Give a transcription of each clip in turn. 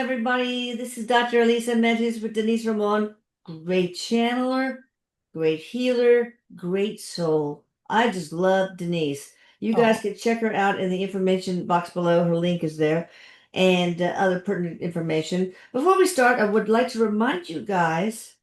everybody. This is Dr. Elisa Mendes with Denise Ramon. Great channeler, great healer, great soul. I just love Denise. You guys Oh, can check her out in the information box below. Her link is there and other pertinent information. Before we start, I would like to remind you guys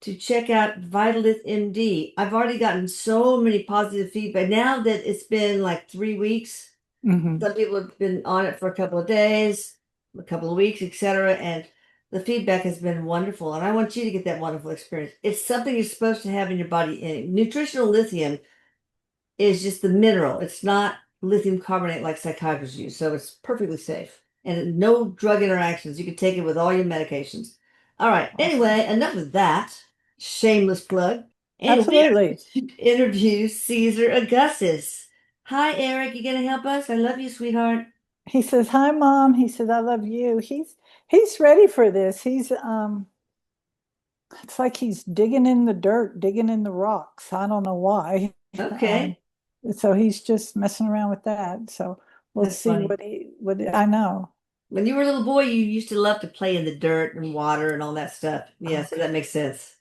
to check out Vitalith MD. I've already gotten so many positive feedback. Now that it's been like 3 weeks, hmm some people have been on it for a couple of days, a couple of weeks, etc. And the feedback has been wonderful. And I want you to get that wonderful experience. It's something you're supposed to have in your body. And nutritional lithium is just the mineral. It's not lithium carbonate like psychiatrists use. So it's perfectly safe. And no drug interactions. You can take it with all your medications. All right. awesome. Anyway, enough of that. Shameless plug. And we are Absolutely. going to interview Caesar Augustus. Hi, Eric. You gonna help us? I love you, sweetheart. He says, "Hi, Mom." He said, "I love you." He's ready for this. It's like he's digging in the dirt, digging in the rocks. I don't know why. Um, Okay. so he's just messing around with that. So we'll That's see funny. what I know. When you were a little boy, you used to love to play in the dirt and water and all that stuff. Yeah, so that Okay. makes sense.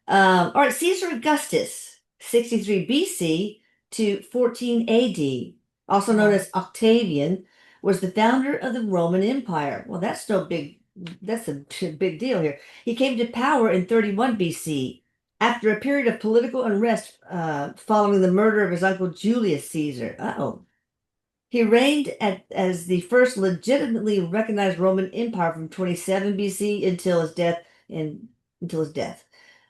All right, Caesar Augustus, 63 BC to 14 AD, also known Wow. as Octavian, was the founder of the Roman Empire. Well, that's a big deal here. He came to power in 31 BC after a period of political unrest following the murder of his uncle Julius Caesar. Uh-oh. He reigned as the first legitimately recognized Roman Empire from 27 BC until his death.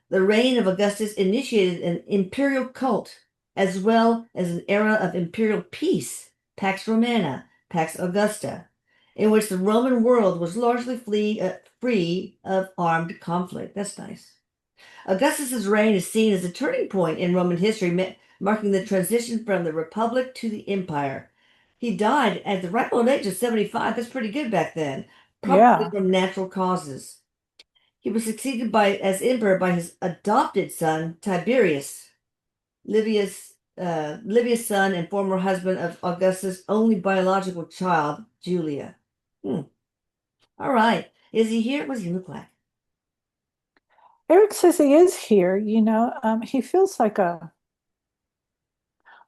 The reign of Augustus initiated an imperial cult as well as an era of imperial peace, Pax Romana, Pax Augusta, in which the Roman world was largely free of armed conflict. That's nice. Augustus's reign is seen as a turning point in Roman history, marking the transition from the Republic to the Empire. He died at the ripe old age of 75. That's pretty good back then, probably Yeah. from natural causes. He was succeeded as emperor by his adopted son, Tiberius, Livia's son and former husband of Augustus' only biological child, Julia. Hmm. All right. Is he here? What does he look like? Eric says he is here. He feels like I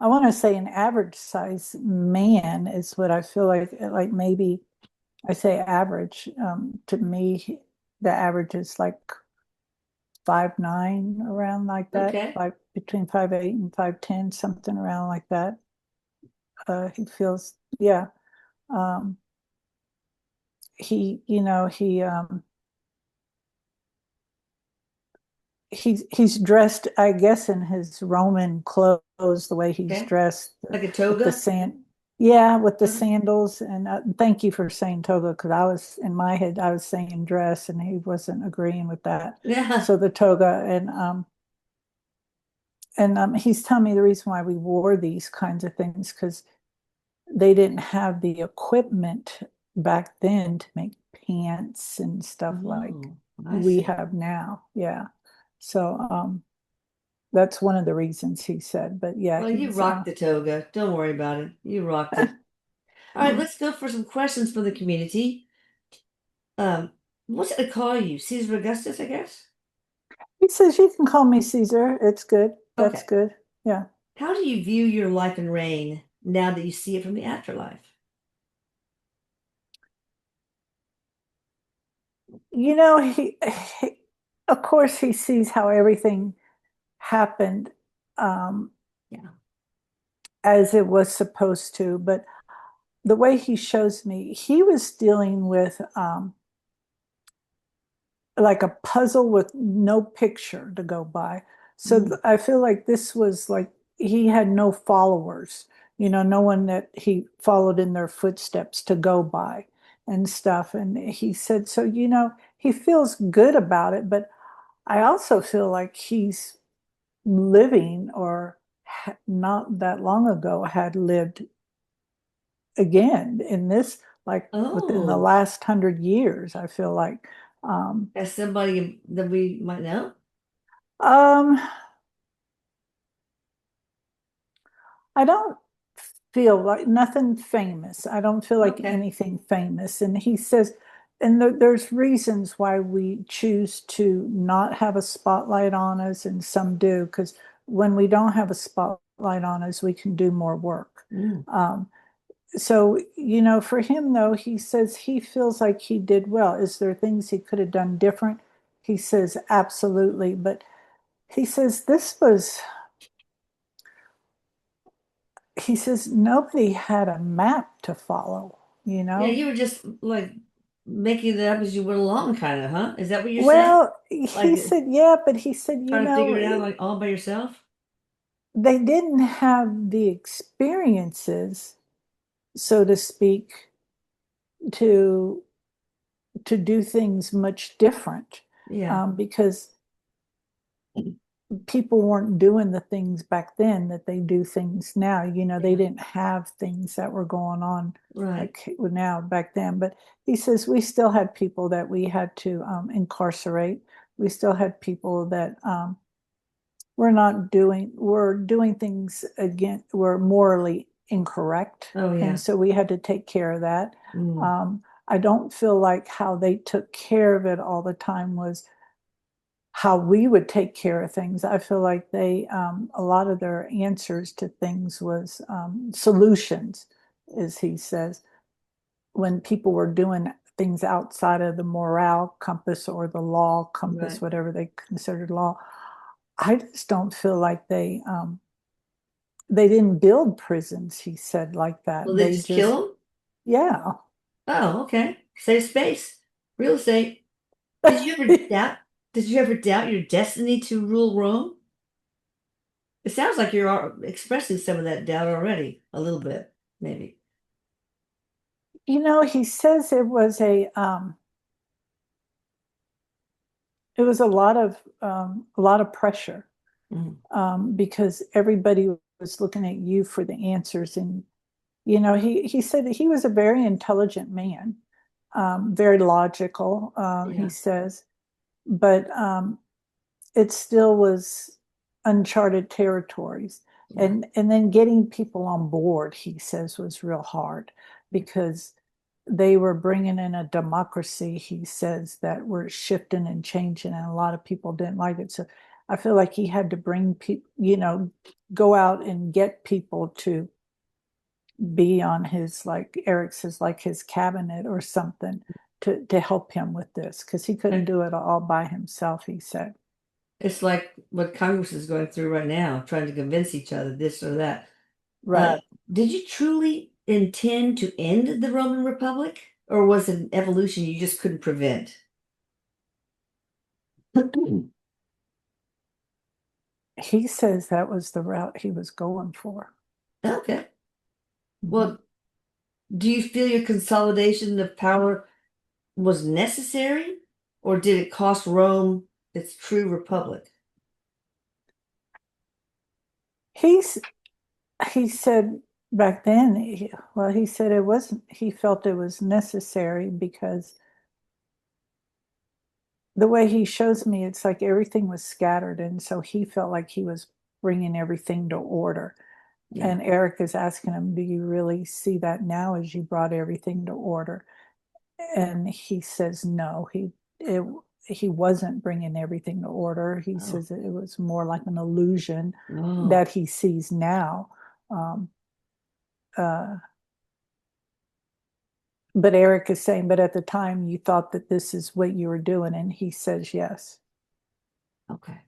want to say an average size man is what I feel like maybe I say average. To me, the average is like 5'9", around like that, Okay. like between 5'8" and 5'10", something around like that. He feels, yeah. Um, he, you know, he's dressed, I guess, in his Roman clothes, the way he's Okay. dressed Like a with the toga? sand, yeah, with the Uh-huh. sandals. And thank you for saying toga, because I was in my head, I was saying dress, and he wasn't agreeing with that. Yeah. So the toga, and he's telling me the reason why we wore these kinds of things because they didn't have the equipment back then to make pants and stuff like Oh, I we see. have now. Yeah. So that's one of the reasons he said. But yeah, Well, you he's rocked the toga. Don't worry about it. You rocked it. All right, let's go for some questions from the community. What's it to call you? Caesar Augustus, I guess? he says you can call me Caesar. It's good. That's Okay. good. Yeah. How do you view your life and reign now that you see it from the afterlife? You know, he of course he sees how everything happened um Yeah. as it was supposed to, but the way he shows me, he was dealing with like a puzzle with no picture to go by. So Mm. I feel like this was like he had no followers, no one that he followed in their footsteps to go by and stuff. And he said, so, he feels good about it, but I also feel like he's living or not that long ago had lived again in this, like within the Oh, last 100 years, I feel like. Um, as somebody that we might know? um, I don't feel like nothing famous. I don't feel like Okay. anything famous. And he says, and there's reasons why we choose to not have a spotlight on us, and some do, because when we don't have a spotlight on us, we can do more work. Mm. Um, so, for him, though, he says he feels like he did well. Is there things he could have done different? He says absolutely, but he says he says nobody had a map to follow, you Yeah, know? you were just like making it up as you went along, kind of, huh? Is that what you're saying? Well, he Like said, yeah, but he said, trying to figure it out like all by yourself? they didn't have the experiences, so to speak, to do things much different, Yeah, because people weren't doing the things back then that they do things now. They yeah, didn't have things that were going on right. like now back then. But he says we still had people that we had to incarcerate. We still had people that were doing things again, were morally incorrect. Oh And yeah. so we had to take care of that. Mm, I don't feel like how they took care of it all the time was how we would take care of things. I feel like a lot of their answers to things was solutions, as he says, when people were doing things outside of the morale compass or the law compass, right. whatever they considered law. I just don't feel like they didn't build prisons, he said, like Well, that. they They just kill just, them? yeah. Oh, okay. Save space. Real estate. Did you ever doubt, did you ever doubt your destiny to rule Rome? It sounds like you're expressing some of that doubt already, a little bit, maybe. He says it was a lot of pressure, Mm, because everybody was looking at you for the answers. And he said that he was a very intelligent man, very logical, he yeah, says, but it still was uncharted territories. right. And then getting people on board, he says, was real hard, because they were bringing in a democracy, he says, that were shifting and changing, and a lot of people didn't like it. So I feel like he had to bring people, go out and get people to be on his, like Erik says, like his cabinet or something, to help him with this, because he couldn't And do it all by himself, he said. it's like what Congress is going through right now, trying to convince each other this or that. Uh, Right. did you truly intend to end the Roman Republic, or was it an evolution you just couldn't prevent? He says that was the route he was going for. Okay. Mhm. Well, do you feel your consolidation of power was necessary, or did it cost Rome its true republic? He's he said back then, well, he said it wasn't, he felt it was necessary because the way he shows me, it's like everything was scattered. And so he felt like he was bringing everything to order. Yeah. And Erik is asking him, do you really see that now as you brought everything to order? And he says, no, it, he wasn't bringing everything to order. He Oh, says it was more like an illusion oh, that he sees now. Um, uh, but Erik is saying, but at the time you thought that this is what you were doing. And he says, yes. okay.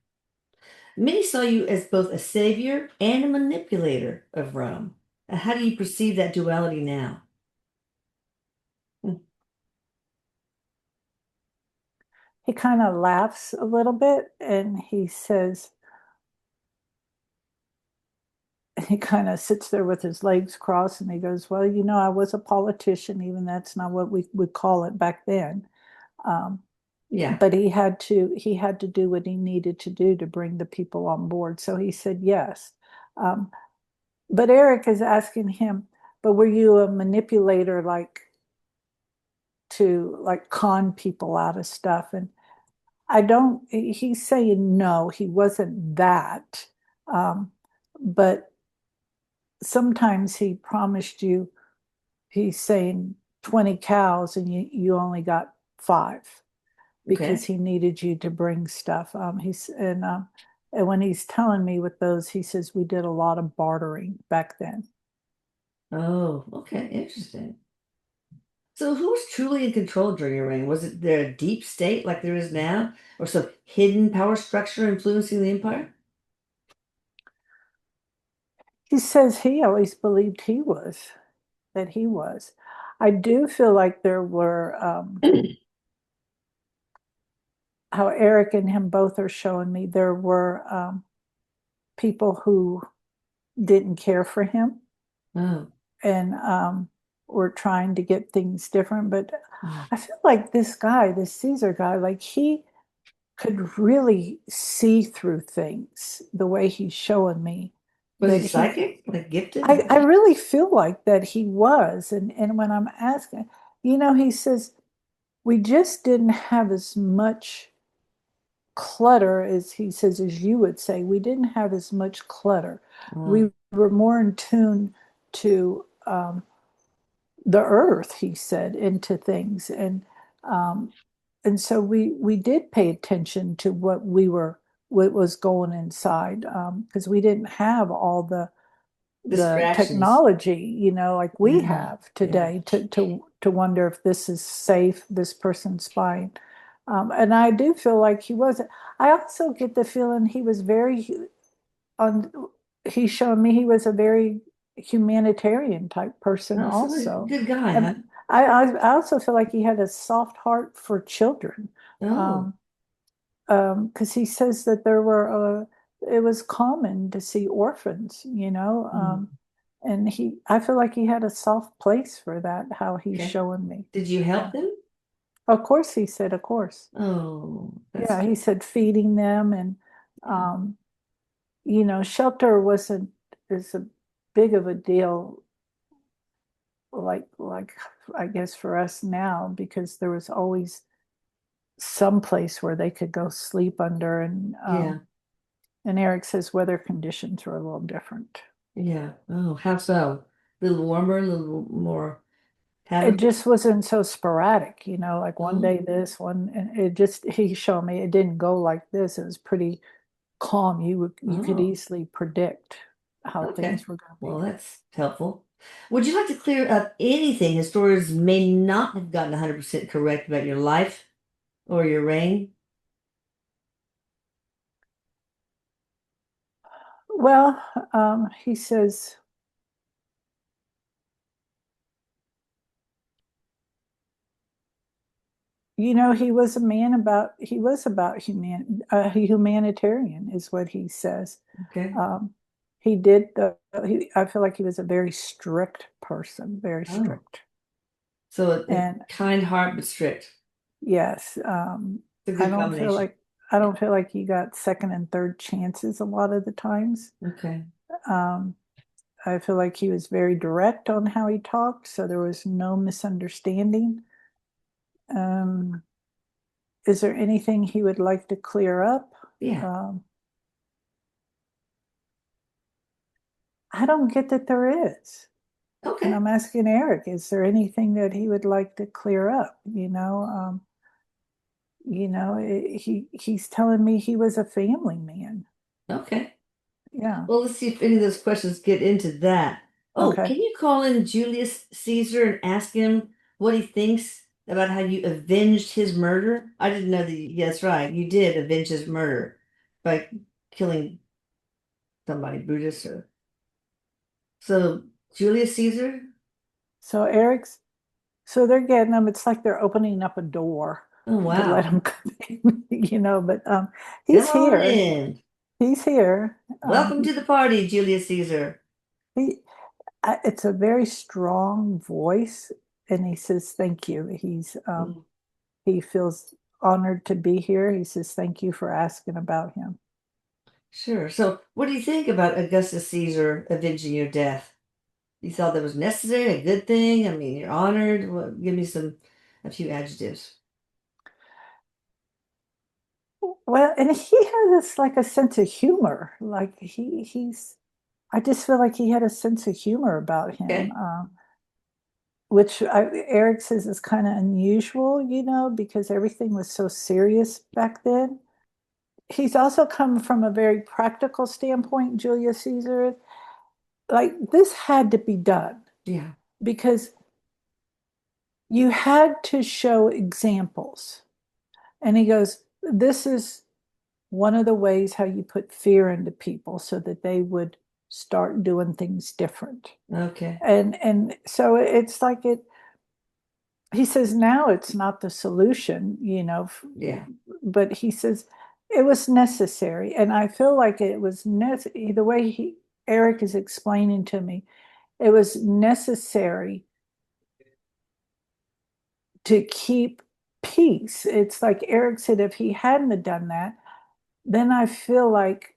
Many saw you as both a savior and a manipulator of Rome. How do you perceive that duality now? Hmm. He kind of laughs a little bit and he says, he kind of sits there with his legs crossed and he goes, well, I was a politician, even that's not what we would call it back then. Um, Yeah. but he had to do what he needed to do to bring the people on board. So he said yes. Um, but Erik is asking him, but were you a manipulator, like to like con people out of stuff? And I don't, he's saying no, he wasn't that. Um, but sometimes he promised you, he's saying 20 cows and you only got 5 because Okay. he needed you to bring stuff. And when he's telling me with those, he says we did a lot of bartering back then. Oh, okay. Interesting. So who was truly in control during your reign? Was it there a deep state like there is now, or some hidden power structure influencing the empire? He says he always believed that he was. I do feel like there were, how Erik and him both are showing me, there were people who didn't care for him Oh, and were trying to get things different. But mm. I feel like this guy, this Caesar guy, like he could really see through things the way he's showing me Was he that psychic? Like gifted? I really feel like that he was. And when I'm asking, he says, we just didn't have as much clutter as he says, as you would say, we didn't have as much clutter. Oh, We were more in tune to the earth, he said, into things. Um, and so we did pay attention to what was going inside because we didn't have all the distractions. technology, like we Yeah, have yeah, today to wonder if this is safe, this person's spying. And I do feel like he wasn't. I also get the feeling he was very on. He showed me he was a very humanitarian type person oh, so a also, good guy, huh? and I also feel like he had a soft heart for children. Oh, Um, because he says that it was common to see orphans, mm, and I feel like he had a soft place for that, how he's okay. showing me. Did you help Yeah. them? Of course, he said, of course. Oh, that's Yeah, he good. said feeding them and, Yeah, um, shelter wasn't as a big of a deal like I guess for us now because there was always some place where they could go sleep under yeah, and Erik says weather conditions were a little different. yeah. Oh, how so? A little warmer, a little more It habitable. just wasn't so sporadic, like one Oh, day this, and it just he showed me it didn't go like this. It was pretty calm. You could oh, easily predict how okay. things were going to Well, be. that's helpful. Would you like to clear up anything historians may not have gotten 100% correct about your life or your reign? Well, he says, he was about a humanitarian is what he says. Okay. Um, he did I feel like he was a very strict person, very Oh, strict. so a And kind heart but strict. yes, It's a I good don't feel combination. like I don't feel like he got second and third chances a lot of the times. Okay. Um, I feel like he was very direct on how he talked, so there was no misunderstanding. Um, is there anything he would like to clear up? Yeah. Um, I don't get that there is. And Okay. I'm asking Erik, is there anything that he would like to clear up? He's telling me he was a family man. Okay. Yeah. Well, let's see if any of those questions get into that. Oh, Okay. can you call in Julius Caesar and ask him what he thinks about how you avenged his murder? I didn't know that. Yeah, that's right. You did avenge his murder by killing somebody, Brutus or so. Julius Caesar? So Erik's So they're getting them. It's like they're opening up a door Oh, to let wow. him come in, but Come he's on here. in. He's here. Welcome to the party, Julius Caesar. He it's a very strong voice, and he says thank you. Mm, He feels honored to be here. He says thank you for asking about him. sure. So, what do you think about Augustus Caesar avenging your death? You thought that was necessary, a good thing? I mean, you're honored. What, give me a few adjectives. Well, and he has this like a sense of humor. Like I just feel like he had a sense of humor about him. Okay. which Eric says is kind of unusual, because everything was so serious back then. He's also come from a very practical standpoint, Julius Caesar. Like this had to be done Yeah. because you had to show examples. And he goes, this is one of the ways how you put fear into people so that they would start doing things different. Okay. And so it's like he says now it's not the solution, Yeah. but he says it was necessary. And I feel like it was necessary. The way Eric is explaining to me, it was necessary to keep peace. It's like Eric said, if he hadn't done that, then I feel like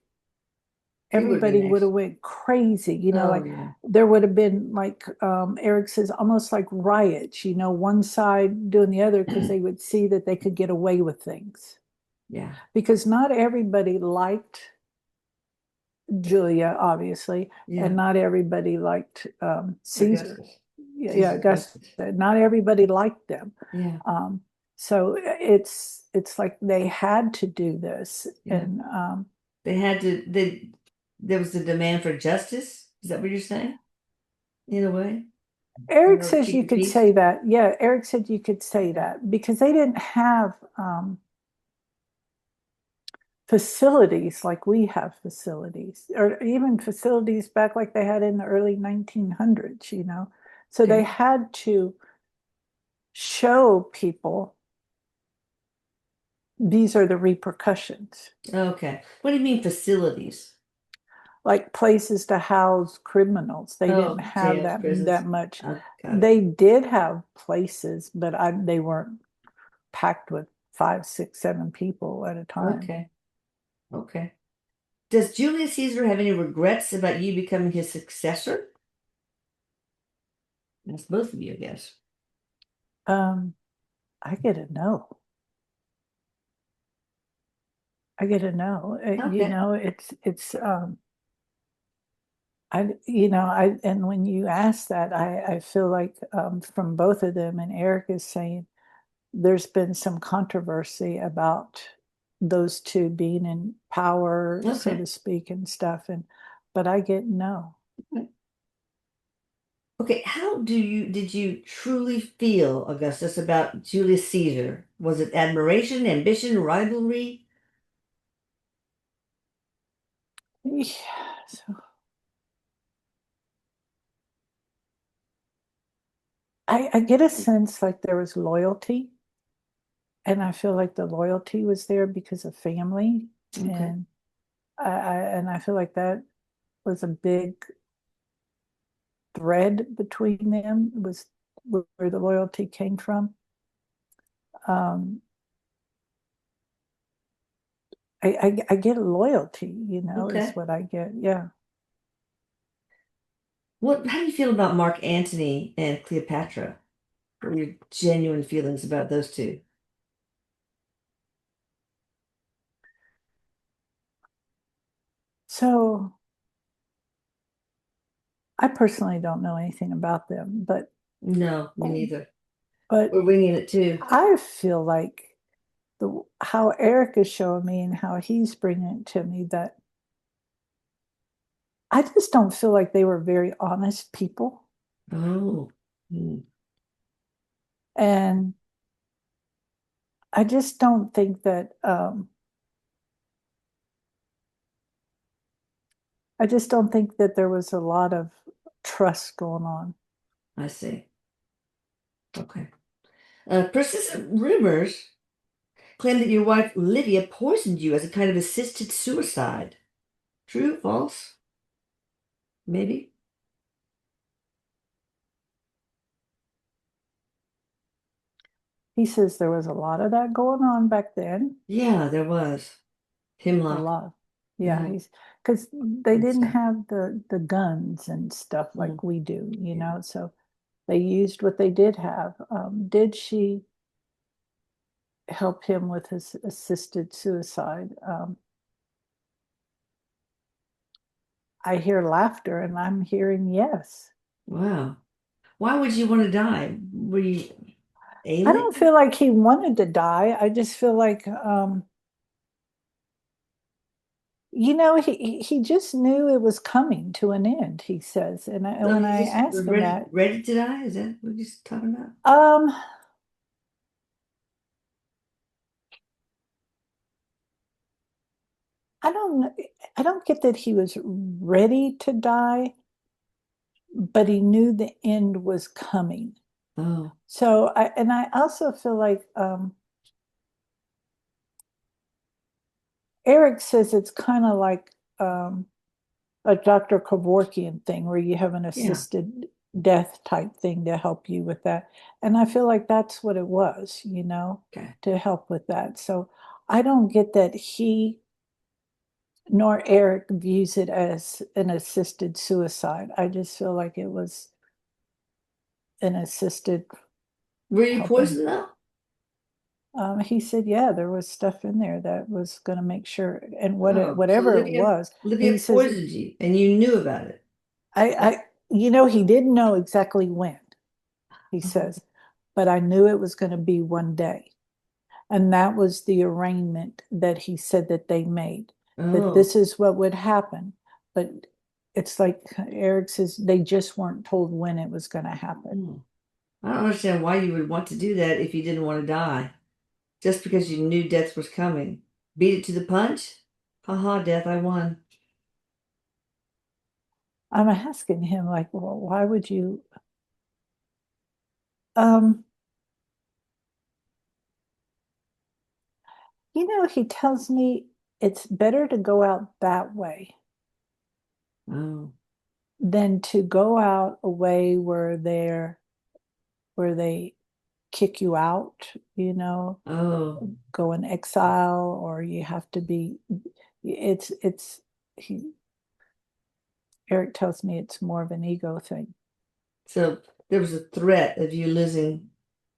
He would be everybody would have next. went crazy, Oh, like yeah. there would have been like Eric says, almost like riots, one side doing the other because they would see that they could get away with things. Yeah. Because not everybody liked Julia, obviously, and Yeah. not everybody liked Caesar. Augustus. Yeah, Caesar Augustus. Augustus. Not everybody liked them. Yeah. Um, so it's like they had to do this, Yeah. and They had to, there was a demand for justice. Is that what you're saying? In a way? In Eric order to says keep you the could peace? say that. Yeah, Eric said you could say Okay. that because they didn't have facilities like we have facilities, or even facilities back like they had in the early 1900s. So they Okay. had to show people these are the repercussions, Okay. What do you mean facilities? like places to house criminals. They didn't Oh, have jails, that prisons. much. Got it. They did have places, but they weren't packed with 5, 6, 7 people at a time. Okay. Okay. Does Julius Caesar have any regrets about you becoming his successor? That's both of you, I guess. Um, I get a no. I get a no. Okay. And when you ask that, I feel like from both of them, and Eric is saying there's been some controversy about those two being in power, so Okay. to speak, and stuff. But I get no. Okay. How did you truly feel, Augustus, about Julius Caesar? Was it admiration, ambition, rivalry? Yeah, so I get a sense like there was loyalty, and I feel like the loyalty was there because of family, Okay. and I feel like that was a big thread between them, was where the loyalty came from. Um, I get loyalty, is Okay. what I get. Yeah. How do you feel about Mark Antony and Cleopatra? What are your genuine feelings about those two? So I personally don't know anything about them, No, me neither. but We're winging it too. I feel like the how Eric is showing me and how he's bringing it to me that I just don't feel like they were very honest people. Oh, hmm. And I just don't think that there was a lot of trust going on. I see. Okay. Persistent rumors claim that your wife Lydia poisoned you as a kind of assisted suicide. True, false? Maybe? He says there was a lot of that going on back then. Yeah, there was. A Hemlock. lot. Yeah, Yeah, he's because they good didn't stuff. have the guns and stuff Mm, like we do, yeah. so they used what they did have. Did she help him with his assisted suicide? I hear laughter and I'm hearing yes. Wow. Why would you want to die? Were you I don't alien? feel like he wanted to die. I just feel like, he just knew it was coming to an end, he says. And So when he I just was asked him that, ready to die? Is that what you're talking about? um, I don't, I don't get that he was ready to die, but he knew the end was coming. Oh, So I also feel like, Erik says it's kind of like, a Dr. Kevorkian thing where you have an yeah. assisted death type thing to help you with that. And I feel like that's what it was, Okay. to help with that. So I don't get that he nor Erik views it as an assisted suicide. I just feel like it was an assisted Were you helping. poisoned though? He said, yeah, there was stuff in there that was going to make sure, and Oh, so whatever it was, Livia he says, poisoned you and you knew about it. he didn't know exactly when, he Oh, says, but I knew it was going to be one day. And that was the arraignment that he said that they made, that oh, this is what would happen. But it's like Erik says, they just weren't told when it was going to happen. hmm. I don't understand why you would want to do that if you didn't want to die. Just because you knew death was coming. Beat it to the punch? Haha, death, I won. I'm asking him, like, well, why would you? Um, he tells me it's better to go out that way Oh, than to go out a way where they kick you out, oh. go in exile, or you have to be, it's he Erik tells me it's more of an ego thing. So there was a threat of you losing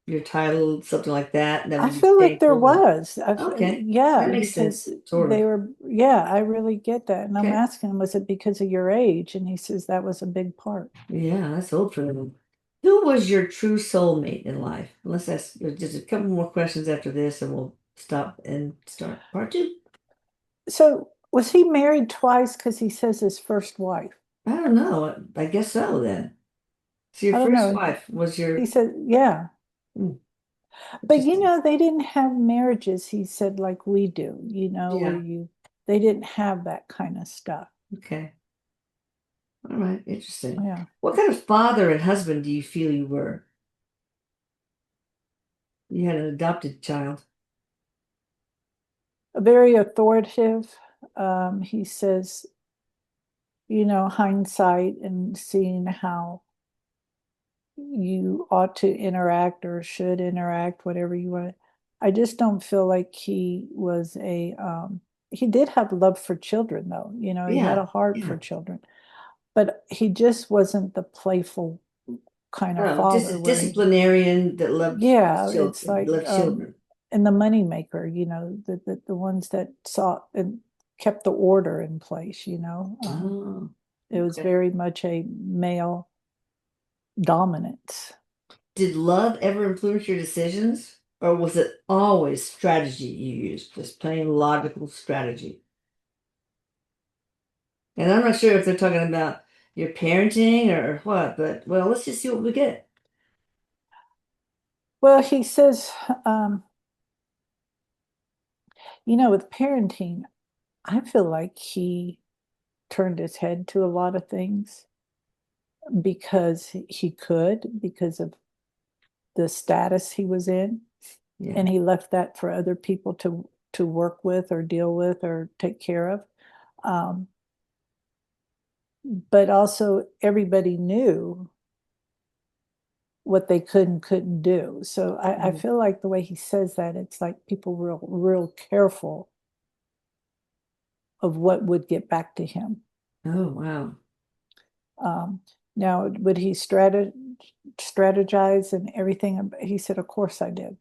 your title, something like that, and that I would be feel like there shameful. was. Okay, Yeah, that makes because sense, sort they of. were, yeah, I really get that. And I'm Okay, asking him, was it because of your age? And he says that was a big part. yeah, that's old for them. Who was your true soulmate in life? Let's ask just a couple more questions after this, and we'll stop and start part two. So was he married twice? Because he says his first wife. I don't know. I guess so then. So your I don't first know. wife was He your said, yeah. hmm, But interesting. they didn't have marriages, he said, like we do, where Yeah. they didn't have that kind of stuff. Okay. All right. Interesting. Yeah. What kind of father and husband do you feel you were? You had an adopted child. Very authoritative. He says, hindsight and seeing how you ought to interact or should interact, whatever you want. I just don't feel like he did have love for children, though. He had Yeah. a heart for Yeah. children, but he just wasn't the playful kind of Oh, just father a where he, disciplinarian that loved yeah, it's children, like, loved children. and the money maker, the ones that sought and kept the order in place, Oh, it was okay. very much a male dominance. Did love ever influence your decisions? Or was it always strategy you used? Just plain logical strategy? And I'm not sure if they're talking about your parenting or what, but well, let's just see what we get. Well, he says, um, with parenting, I feel like he turned his head to a lot of things because he could, because of the status he was in, Yeah. and he left that for other people to work with or deal with or take care of. Um, but also everybody knew what they could and couldn't do. So I Mhm. feel like the way he says that, it's like people real careful of what would get back to him. Oh, wow. Um, Now, would he strategize and everything? He said, "Of course I did."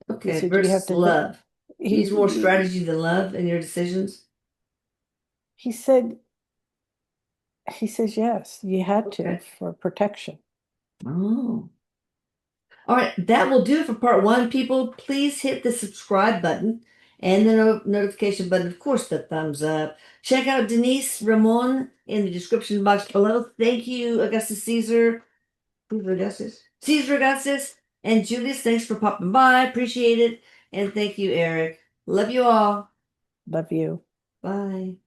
He Okay, said, "You have versus to think." love. Use more He strategy than love in your decisions. he said he says yes, you had to Okay. for protection. Oh. All right, that will do it for part one. People, please hit the subscribe button and the notification button. Of course, the thumbs up. Check out Denise Ramon in the description box below. Thank you, Augustus Caesar. Who's Augustus? Caesar Augustus and Julius. Thanks for popping by. Appreciate it. And thank you, Eric. Love you all. Love you. Bye.